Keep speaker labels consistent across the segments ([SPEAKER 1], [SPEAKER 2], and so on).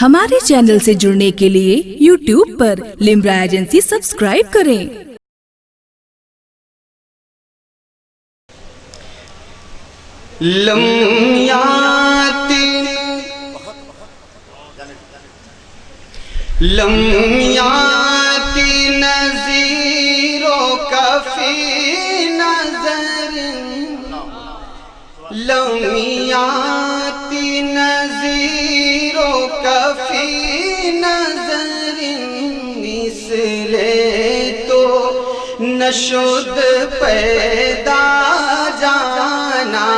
[SPEAKER 1] ہمارے چینل سے جڑنے کے لیے YouTube پر لمرا ایجنسی سبسکرائب کریں۔
[SPEAKER 2] لم یاتی نذیروں کا فی نظر، لم یاتی نذیروں کا فی نظر، مثل تو نشد پیدا جانا،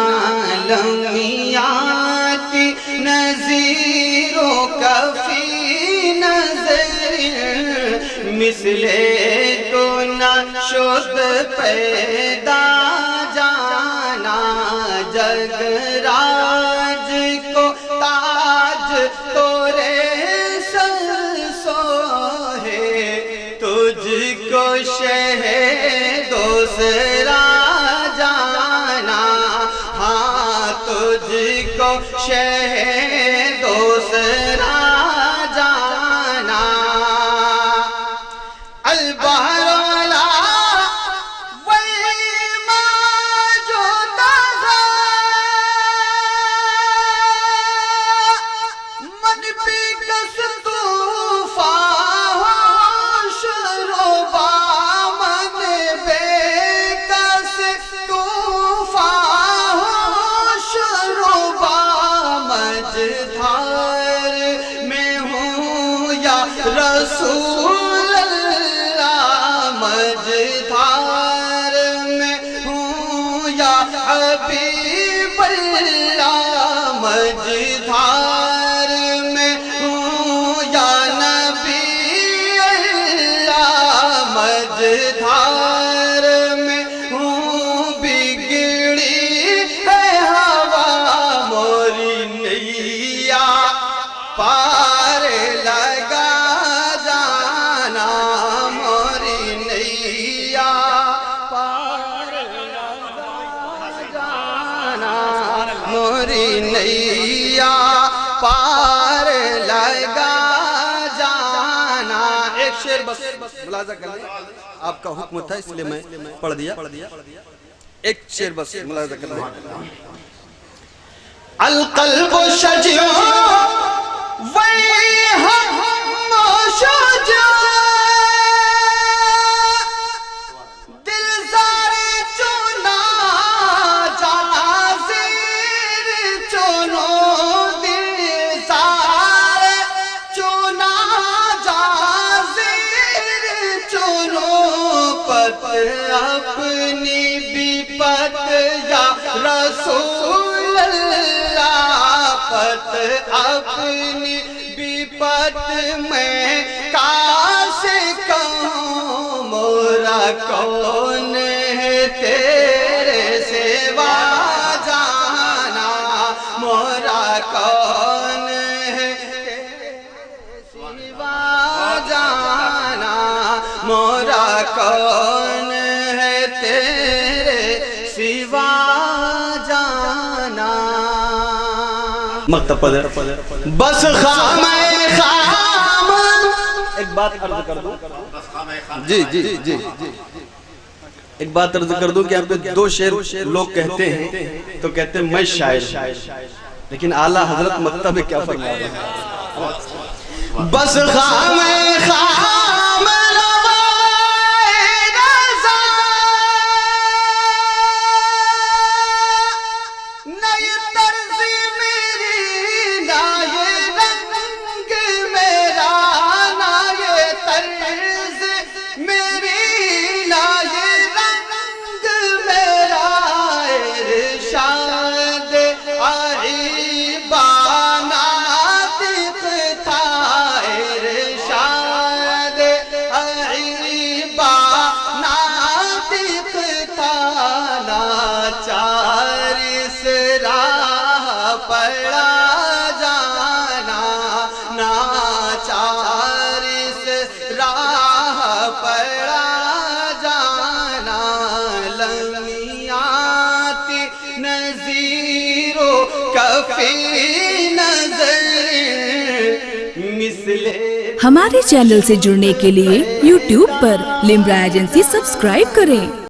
[SPEAKER 2] لم یاتی نذیروں کا فی نظر، مثل تو نشد پیدا جانا، جگ راج کو تاج تورے سر سوہے، تجھ کو شہ دوسرا جانا، ہاں تجھ کو شہ دوسرا جانا، البحر والا رسول اللہ، مجدھار میں ہوں یا حبیب اللہ، مجدھار میں ہوں یا نبی اللہ، مجدھار میں ہوں بگڑی ہے ہوا، موری نیا پار لگا جانا، موری نیا پار لگا جانا، موری نیا پار لگا جانا۔ ایک شعر بس ملاحظہ کر لیں، آپ کا حکم تھا اس لیے میں پڑھ دیا، ایک شعر بس ملاحظہ کر لیں۔ القلب شجع دل زارے چونا جازیر چونو، دل زارے چونا جازیر چونو، پت اپنی بھی پت یا رسول اللہ، پت اپنی پت میں کاش کہوں، مورا کون ہے تیرے سوا جانا، مورا کون ہے تیرے سوا جانا، مورا کون ہے تیرے سوا جانا۔ مکتب پدر بس خام خام، ایک بات عرض کر دوں، جی جی جی ایک بات عرض کر دوں کہ آپ پہ دو شعر لوگ کہتے ہیں تو کہتے ہیں میں شاعر، لیکن اعلیٰ حضرت مکتب میں کیا فرما رہا ہے؟ بس خام خام ارشاد اس لیے
[SPEAKER 1] ہمارے چینل سے جڑنے کے لیے YouTube پر لمرا ایجنسی سبسکرائب کریں۔